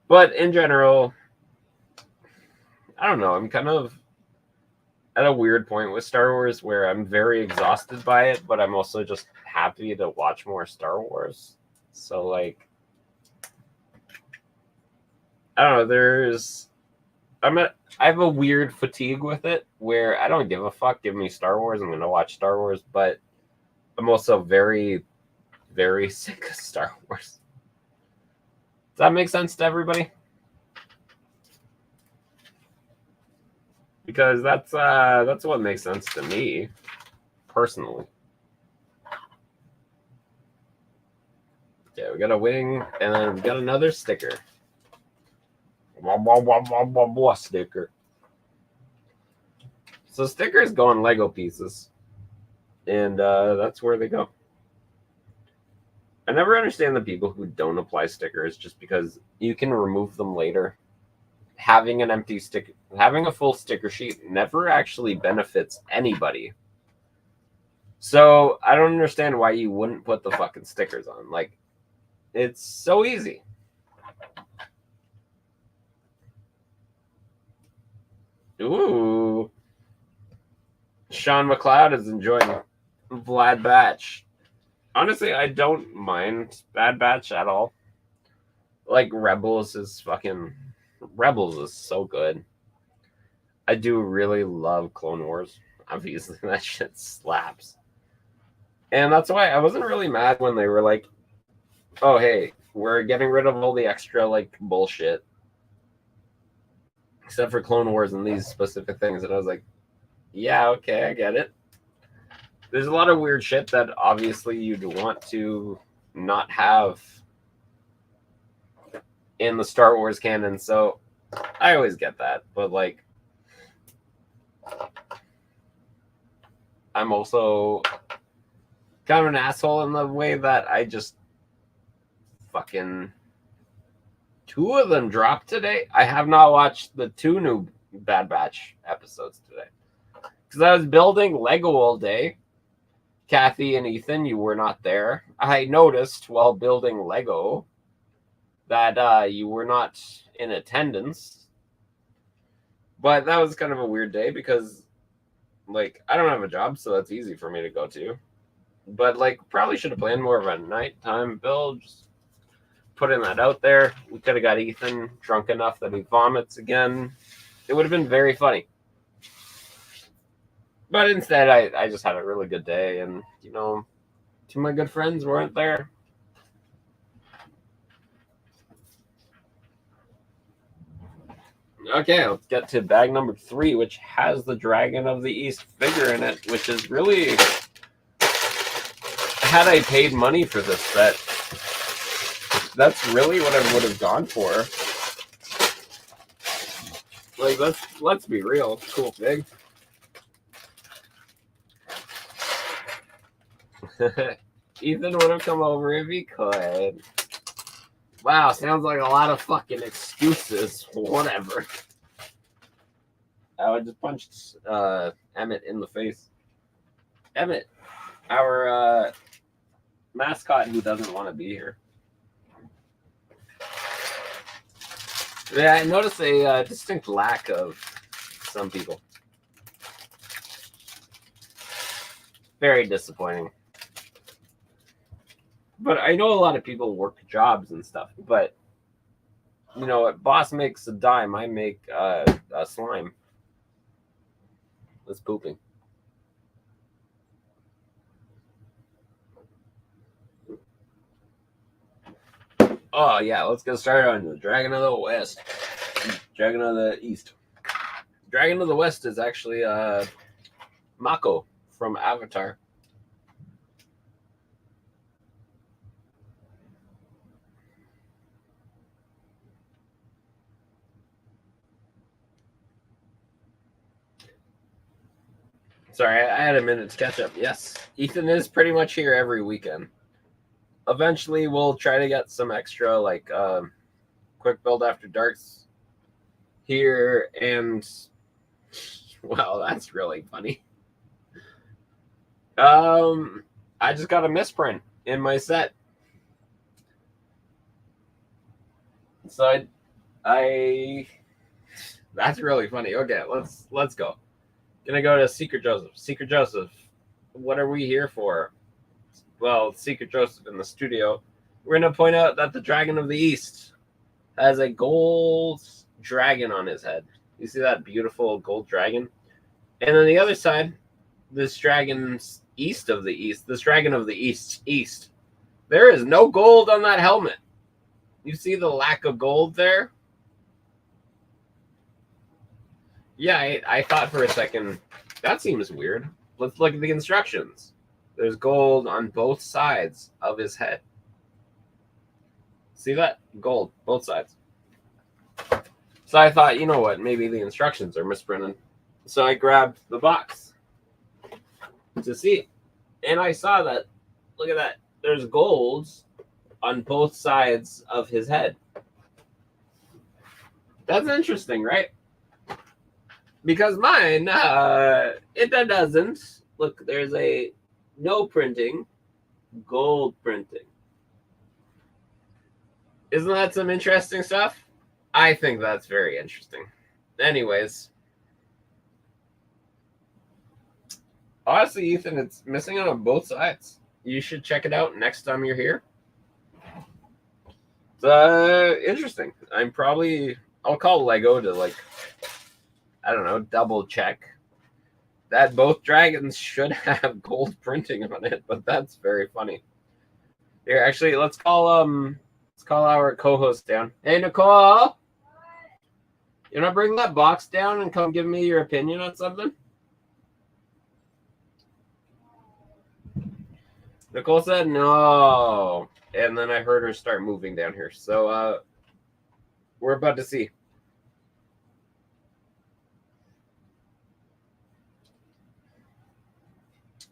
But in general, I don't know. I'm kind of at a weird point with Star Wars where I'm very exhausted by it, but I'm also just happy to watch more Star Wars. So, like, I don't know. I have a weird fatigue with it where I don't give a fuck. Give me Star Wars. I'm going to watch Star Wars, but I'm also very, very sick of Star Wars. Does that make sense to everybody? Because that's what makes sense to me, personally. Okay, we got a wing, and then we got another sticker. Sticker. So stickers go on Lego pieces, and that's where they go. I never understand the people who don't apply stickers just because you can remove them later. Having a full sticker sheet never actually benefits anybody. So I don't understand why you wouldn't put the fucking stickers on. Like, it's so easy. Ooh. Sean McLeod is enjoying Vlad Batch. Honestly, I don't mind Bad Batch at all. Like, Rebels is so good. I do really love Clone Wars. Obviously, that shit slaps. And that's why I wasn't really mad when they were like, oh, hey, we're getting rid of all the extra, like, bullshit. Except for Clone Wars and these specific things. And I was like, yeah, okay, I get it. There's a lot of weird shit that obviously you'd want to not have in the Star Wars canon. So I always get that. But, like, I'm also kind of an asshole in the way that I just fucking... 2 of them dropped today. I have not watched the 2 new Bad Batch episodes today. Because I was building Lego all day. Kathy and Ethan, you were not there. I noticed while building Lego that you were not in attendance. But that was kind of a weird day because, like, I don't have a job, so that's easy for me to go to. But, like, probably should have planned more of a nighttime build. Just putting that out there. We could have got Ethan drunk enough that he vomits again. It would have been very funny. But instead, I just had a really good day. And, you know, 2 of my good friends weren't there. Okay, let's get to bag number 3, which has the Dragon of the East figure in it, which is really... Had I paid money for this set, that's really what I would have gone for. Like, let's be real. Cool fig. Ethan would have come over if he could. Wow, sounds like a lot of fucking excuses. Whatever. I just punched Emmett in the face. Emmett, our mascot who doesn't want to be here. Yeah, I noticed a distinct lack of some people. Very disappointing. But I know a lot of people work jobs and stuff. But you know what? Boss makes a dime. I make a slime. That's pooping. Oh yeah, let's get started on the Dragon of the West. Dragon of the East. Dragon of the West is actually Mako from Avatar. Sorry, I had a minute to catch up. Yes, Ethan is pretty much here every weekend. Eventually, we'll try to get some extra like quick build after darks here, and wow, that's really funny. I just got a misprint in my set, so I that's really funny. Okay, let's go. Gonna go to Secret Joseph. Secret Joseph, what are we here for? Well, Secret Joseph in the studio. We're gonna point out that the Dragon of the East has a gold dragon on his head. You see that beautiful gold dragon? And on the other side, this dragon's east of the east, this dragon of the east, there is no gold on that helmet. You see the lack of gold there? Yeah, I thought for a second, that seems weird. Let's look at the instructions. There's gold on both sides of his head. See that? Gold, both sides. So I thought, you know what, maybe the instructions are misprinted. So I grabbed the box to see. And I saw that, look at that, there's golds on both sides of his head. That's interesting, right? Because mine, it doesn't. Look, there's a no printing, gold printing. Isn't that some interesting stuff? I think that's very interesting. Anyways. Honestly, Ethan, it's missing on both sides. You should check it out next time you're here. It's interesting. I'll call Lego to like, I don't know, double check that both dragons should have gold printing on it, but that's very funny. Here, actually, let's call our co-host down. Hey, Nicole, you wanna bring that box down and come give me your opinion on something? Nicole said no, and then I heard her start moving down here. So we're about to see.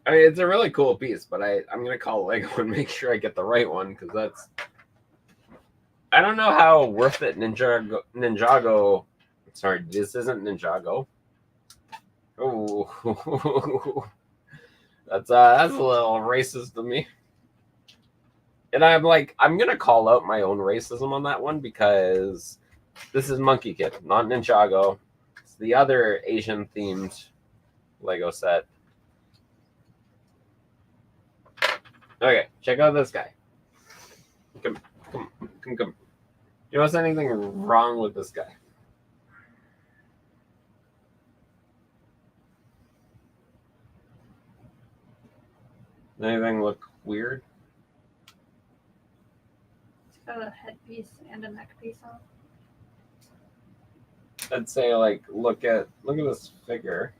I mean, it's a really cool piece, but I'm gonna call Lego and make sure I get the right one because that's. I don't know how worth it Ninjago. Sorry, this isn't Ninjago. Oh, that's a little racist to me. And I'm gonna call out my own racism on that one because this is Monkey Kid, not Ninjago. It's the other Asian themed Lego set. Okay, check out this guy. Come. You notice anything wrong with this guy? Anything look weird? It's got a headpiece and a neck piece on. I'd say look at this figure.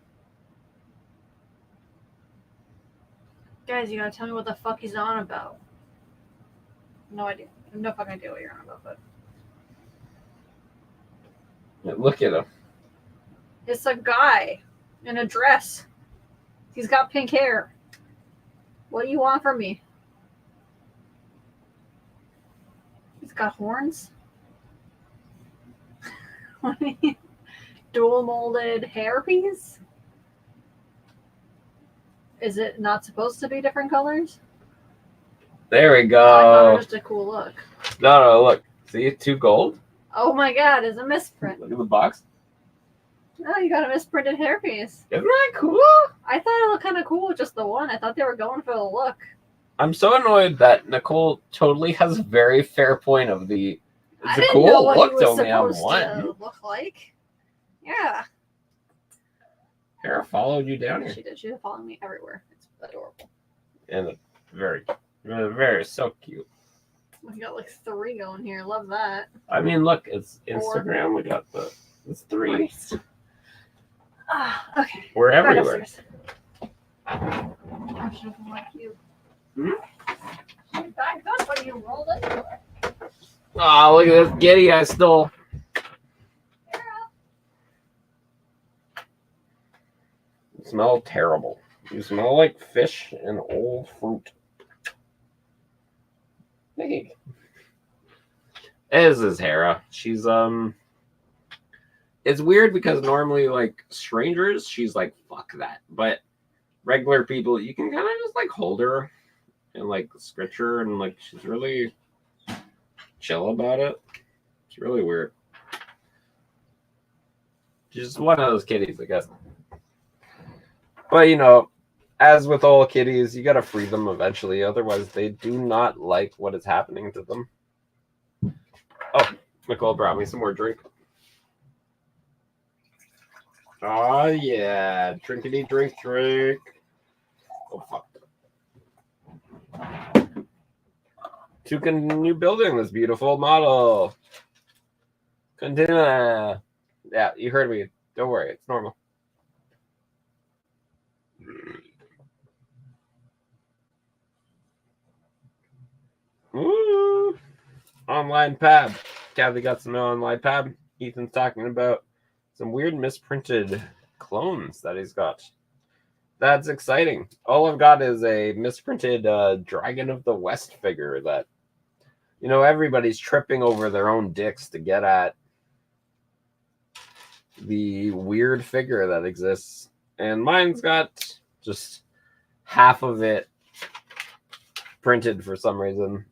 Guys, you gotta tell me what the fuck he's on about. No idea. I have no fucking idea what you're on about, but Yeah, look at him. it's a guy in a dress. He's got pink hair. What do you want from me? He's got horns. dual molded hairpiece? Is it not supposed to be different colors? There we I thought it go. was just a cool look. No, look. See, 2 gold. Oh my god, it's a misprint. Look at the box. Oh, you got a misprinted hairpiece. Isn't that cool? I thought it looked kind of cool with just the one. I thought they were going for the look. I'm so annoyed that Nicole totally has a very fair point of the. I It's a didn't cool know what look he to was only have supposed one. to look like. Yeah. Hera followed you down here. She did. She followed me everywhere. It's adorable. And it's very, very so cute. We got like 3 going here. Love that. I mean, look, it's 4. Instagram. We got it's 3. Okay. We're Right everywhere. upstairs. I should have liked you. Hmm? She backed up when you rolled into her. Oh, look at this giddy I stole. Sarah. You smell terrible. You smell like fish and old fruit. Hey. This is Hera. She's it's weird because normally like strangers, she's like fuck that. But regular people, you can kind of just like hold her and like scratch her and like she's really chill about it. It's really weird. She's just one of those kitties, I guess. But you know, as with all kitties, you gotta free them eventually. Otherwise, they do not like what is happening to them. Oh, Nicole brought me some more drink. Oh yeah, drinkity drink. Oh fuck. To continue building this beautiful model. Continue. Yeah, you heard me. Don't worry, it's normal. Ooh. Online pab. Kathy got some online pab. Ethan's talking about some weird misprinted clones that he's got. That's exciting. All I've got is a misprinted Dragon of the West figure that, you know, everybody's tripping over their own dicks to get at the weird figure that exists. And mine's got just half of it printed for some reason.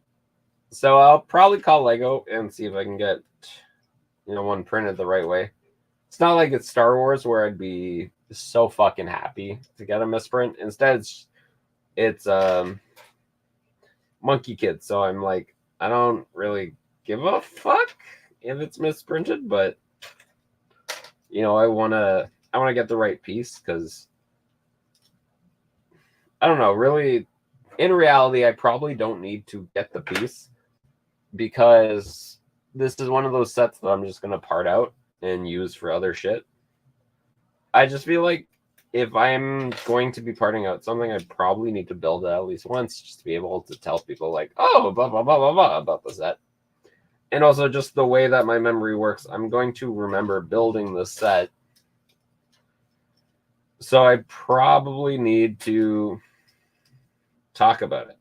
So I'll probably call Lego and see if I can get, you know, one printed the right way. It's not like it's Star Wars where I'd be so fucking happy to get a misprint. Instead, it's Monkey Kid. So I'm like, I don't really give a fuck if it's misprinted, but you know, I wanna get the right piece because I don't know. Really, in reality, I probably don't need to get the piece because this is one of those sets that I'm just gonna part out and use for other shit. I just feel like if I'm going to be parting out something, I probably need to build it at least once just to be able to tell people like, oh, blah, blah, blah, blah, blah about the set. And also just the way that my memory works, I'm going to remember building the set. So I probably need to talk about it.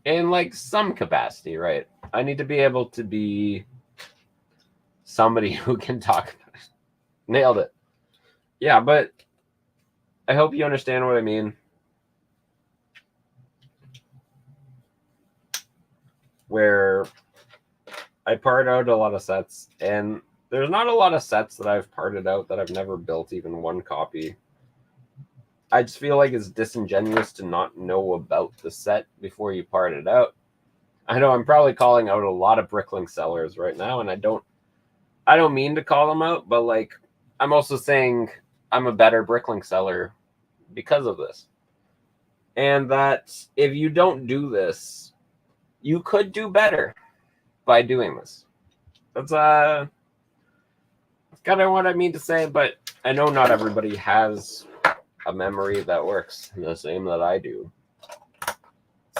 In like some capacity, right? I need to be able to be somebody who can talk about it. Nailed it. Yeah, but I hope you understand what I mean. Where I part out a lot of sets, and there's not a lot of sets that I've parted out that I've never built even one copy. I just feel like it's disingenuous to not know about the set before you part it out. I know I'm probably calling out a lot of Bricklink sellers right now, and I don't mean to call them out, but like I'm also saying I'm a better Bricklink seller because of this. And that if you don't do this, you could do better by doing this. That's kind of what I mean to say, but I know not everybody has a memory that works the same that I do.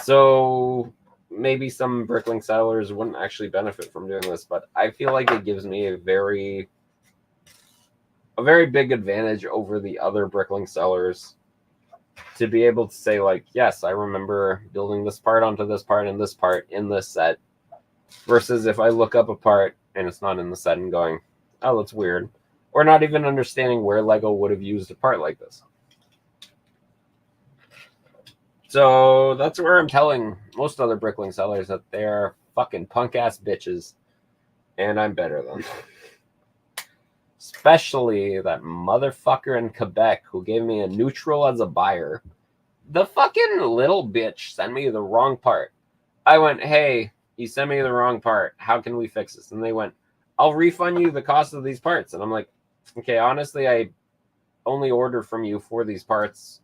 So maybe some Bricklink sellers wouldn't actually benefit from doing this, but I feel like it gives me a very big advantage over the other Bricklink sellers to be able to say like, yes, I remember building this part onto this part and this part in this set, versus if I look up a part and it's not in the set and going, oh, that's weird. Or not even understanding where Lego would have used a part like this. So that's where I'm telling most other Bricklink sellers that they're fucking punk ass bitches, and I'm better than them. Especially that motherfucker in Quebec who gave me a neutral as a buyer. The fucking little bitch sent me the wrong part. I went, hey, you sent me the wrong part. How can we fix this? And they went, I'll refund you the cost of these parts. And I'm like, okay, honestly, I only ordered from you for these parts.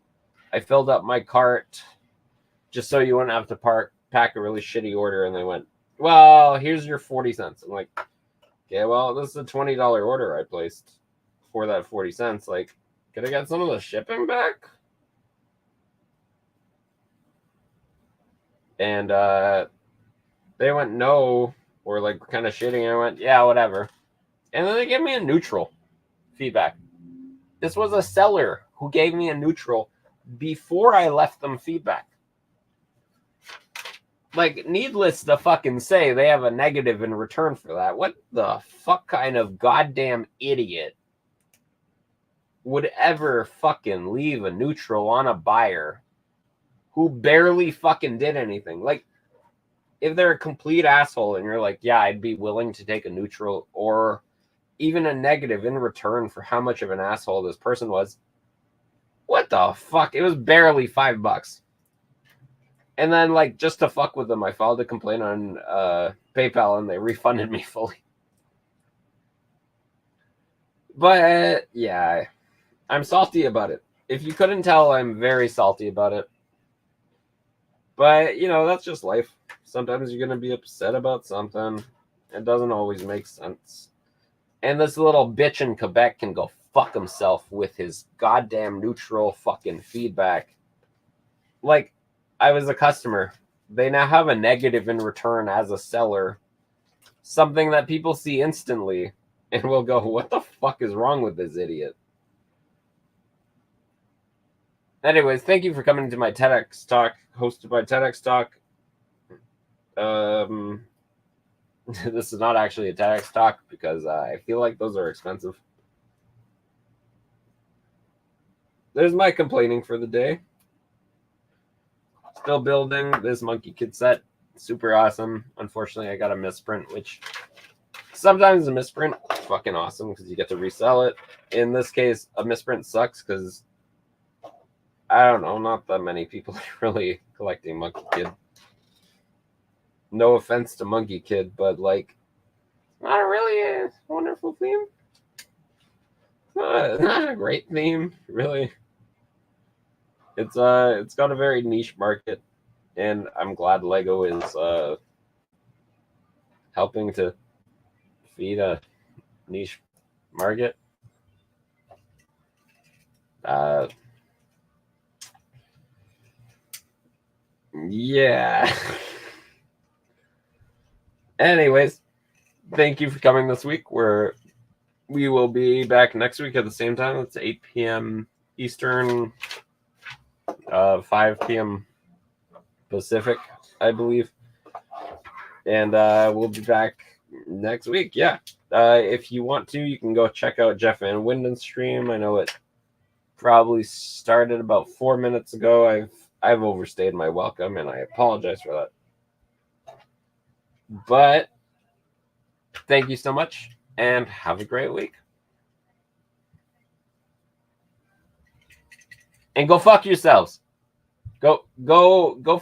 I filled up my cart just so you wouldn't have to pack a really shitty order. And they went, well, here's your 40 cents. I'm like, okay, well, this is a $20 order I placed for that 40 cents. Like, could I get some of the shipping back? And they went, no, or like kind of shitting. I went, yeah, whatever. And then they gave me a neutral feedback. This was a seller who gave me a neutral before I left them feedback. Like, needless to fucking say, they have a negative in return for that. What the fuck kind of goddamn idiot would ever fucking leave a neutral on a buyer who barely fucking did anything? Like, if they're a complete asshole and you're like, yeah, I'd be willing to take a neutral or even a negative in return for how much of an asshole this person was. What the fuck? It was barely $5. And then, like, just to fuck with them, I filed a complaint on PayPal and they refunded me fully. But, yeah, I'm salty about it. If you couldn't tell, I'm very salty about it. But, you know, that's just life. Sometimes you're going to be upset about something. It doesn't always make sense. And this little bitch in Quebec can go fuck himself with his goddamn neutral fucking feedback. Like, I was a customer. They now have a negative in return as a seller. Something that people see instantly and will go, what the fuck is wrong with this idiot? Anyways, thank you for coming to my TEDx talk, hosted by TEDx Talk. This is not actually a TEDx talk because I feel like those are expensive. There's my complaining for the day. Still building this Monkey Kid set. Super awesome. Unfortunately, I got a misprint, which sometimes a misprint is fucking awesome because you get to resell it. In this case, a misprint sucks because, I don't know, not that many people are really collecting Monkey Kid. No offense to Monkey Kid, but like, not really a wonderful theme. Not a great theme, really. It's got a very niche market, and I'm glad Lego is helping to feed a niche market. Yeah. Anyways, thank you for coming this week. We will be back next week at the same time. It's 8 p.m. Eastern, 5 p.m. Pacific, I believe. And we'll be back next week. Yeah. If you want to, you can go check out Jeff Van Winden's stream. I know it probably started about 4 minutes ago. I've overstayed my welcome, and I apologize for that. But thank you so much, and have a great week. And go fuck yourselves. Go fuck